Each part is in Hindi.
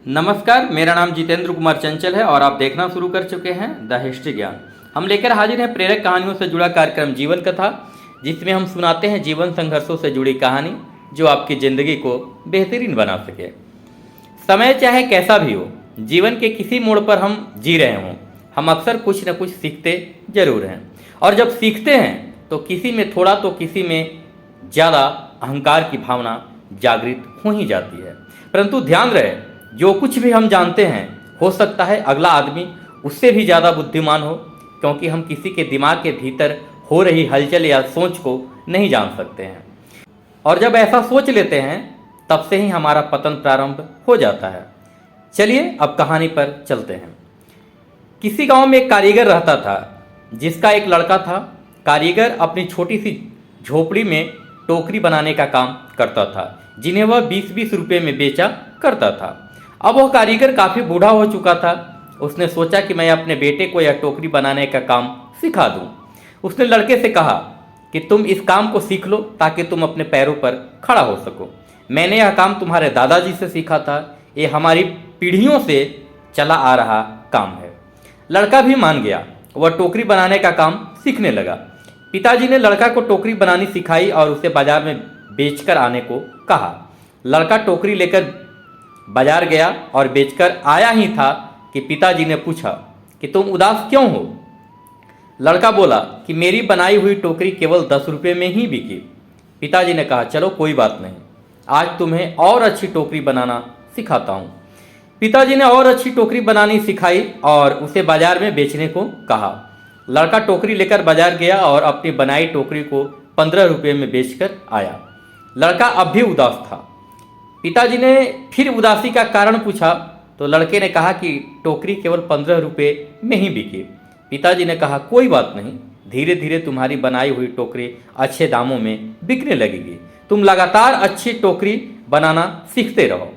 नमस्कार, मेरा नाम जितेंद्र कुमार चंचल है और आप देखना शुरू कर चुके हैं द हिस्ट्री ज्ञान। हम लेकर हाजिर हैं प्रेरक कहानियों से जुड़ा कार्यक्रम जीवन कथा, जिसमें हम सुनाते हैं जीवन संघर्षों से जुड़ी कहानी जो आपकी ज़िंदगी को बेहतरीन बना सके। समय चाहे कैसा भी हो, जीवन के किसी मोड़ पर हम जी रहे हों, हम अक्सर कुछ न कुछ सीखते जरूर हैं। और जब सीखते हैं तो किसी में थोड़ा तो किसी में ज़्यादा अहंकार की भावना जागृत हो ही जाती है। परंतु ध्यान रहे, जो कुछ भी हम जानते हैं हो सकता है अगला आदमी उससे भी ज़्यादा बुद्धिमान हो, क्योंकि हम किसी के दिमाग के भीतर हो रही हलचल या सोच को नहीं जान सकते हैं। और जब ऐसा सोच लेते हैं तब से ही हमारा पतन प्रारंभ हो जाता है। चलिए अब कहानी पर चलते हैं। किसी गांव में एक कारीगर रहता था, जिसका एक लड़का था। कारीगर अपनी छोटी सी झोपड़ी में टोकरी बनाने का काम करता था, जिन्हें वह 20-20 रुपये में बेचा करता था। अब वह कारीगर काफ़ी बूढ़ा हो चुका था। उसने सोचा कि मैं अपने बेटे को यह टोकरी बनाने का काम सिखा दूं। उसने लड़के से कहा कि तुम इस काम को सीख लो ताकि तुम अपने पैरों पर खड़ा हो सको। मैंने यह काम तुम्हारे दादाजी से सीखा था, ये हमारी पीढ़ियों से चला आ रहा काम है। लड़का भी मान गया, वह टोकरी बनाने का काम सीखने लगा। पिताजी ने लड़का को टोकरी बनानी सिखाई और उसे बाजार में बेचकर आने को कहा। लड़का टोकरी लेकर बाजार गया और बेचकर आया ही था कि पिताजी ने पूछा कि तुम उदास क्यों हो। लड़का बोला कि मेरी बनाई हुई टोकरी केवल 10 रुपये में ही बिकी। पिताजी ने कहा, चलो कोई बात नहीं, आज तुम्हें और अच्छी टोकरी बनाना सिखाता हूँ। पिताजी ने और अच्छी टोकरी बनानी सिखाई और उसे बाजार में बेचने को कहा। लड़का टोकरी लेकर बाजार गया और अपनी बनाई टोकरी को 15 रुपये में बेचकर आया। लड़का अब भी उदास था। पिताजी ने फिर उदासी का कारण पूछा तो लड़के ने कहा कि टोकरी केवल 15 रुपये में ही बिकी। पिताजी ने कहा, कोई बात नहीं, धीरे धीरे तुम्हारी बनाई हुई टोकरी अच्छे दामों में बिकने लगेगी। तुम लगातार अच्छी टोकरी बनाना सीखते रहो।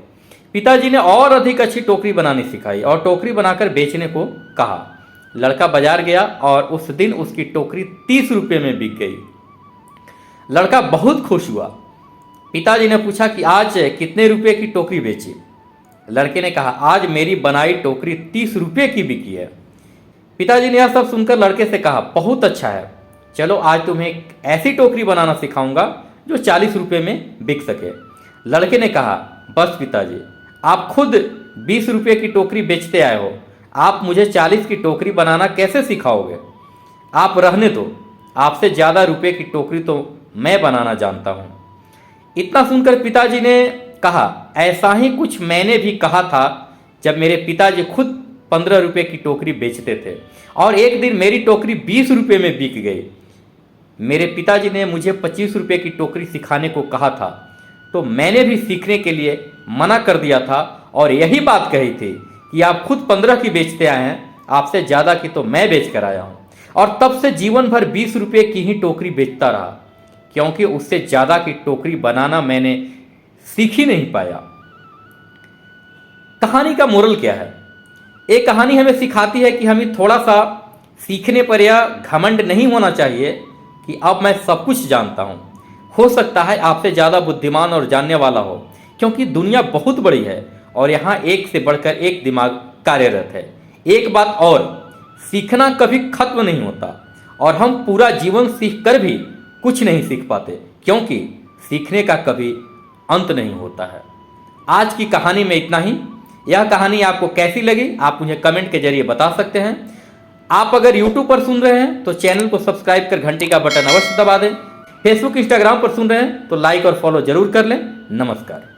पिताजी ने और अधिक अच्छी टोकरी बनानी सिखाई और टोकरी बनाकर बेचने को कहा। लड़का बाजार गया और उस दिन उसकी टोकरी 30 रुपये में बिक गई। लड़का बहुत खुश हुआ। पिताजी ने पूछा कि आज कितने रुपए की टोकरी बेची। लड़के ने कहा, आज मेरी बनाई टोकरी 30 रुपये की बिकी है। पिताजी ने यह सब सुनकर लड़के से कहा, बहुत अच्छा है, चलो आज तुम्हें एक ऐसी टोकरी बनाना सिखाऊंगा जो 40 रुपये में बिक सके। लड़के ने कहा, बस पिताजी, आप खुद 20 रुपये की टोकरी बेचते आए हो, आप मुझे 40 की टोकरी बनाना कैसे सिखाओगे? आप रहने दो, आपसे ज़्यादा रुपये की टोकरी तो मैं बनाना जानता हूँ। इतना सुनकर पिताजी ने कहा, ऐसा ही कुछ मैंने भी कहा था जब मेरे पिताजी खुद 15 रुपये की टोकरी बेचते थे और एक दिन मेरी टोकरी 20 रुपये में बिक गई। मेरे पिताजी ने मुझे 25 रुपये की टोकरी सिखाने को कहा था, तो मैंने भी सीखने के लिए मना कर दिया था और यही बात कही थी कि आप खुद 15 की बेचते आए हैं, आपसे ज़्यादा की तो मैं बेच कर आया हूँ। और तब से जीवन भर 20 रुपये की ही टोकरी बेचता रहा, क्योंकि उससे ज़्यादा की टोकरी बनाना मैंने सीख ही नहीं पाया। कहानी का मोरल क्या है? एक कहानी हमें सिखाती है कि हमें थोड़ा सा सीखने पर यह घमंड नहीं होना चाहिए कि अब मैं सब कुछ जानता हूँ। हो सकता है आपसे ज़्यादा बुद्धिमान और जानने वाला हो, क्योंकि दुनिया बहुत बड़ी है और यहाँ एक से बढ़कर एक दिमाग कार्यरत है। एक बात और, सीखना कभी खत्म नहीं होता और हम पूरा जीवन सीख कर भी कुछ नहीं सीख पाते, क्योंकि सीखने का कभी अंत नहीं होता है। आज की कहानी में इतना ही। यह कहानी आपको कैसी लगी आप मुझे कमेंट के जरिए बता सकते हैं। आप अगर YouTube पर सुन रहे हैं तो चैनल को सब्सक्राइब कर घंटी का बटन अवश्य दबा दें। फेसबुक इंस्टाग्राम पर सुन रहे हैं तो लाइक और फॉलो जरूर कर लें। नमस्कार।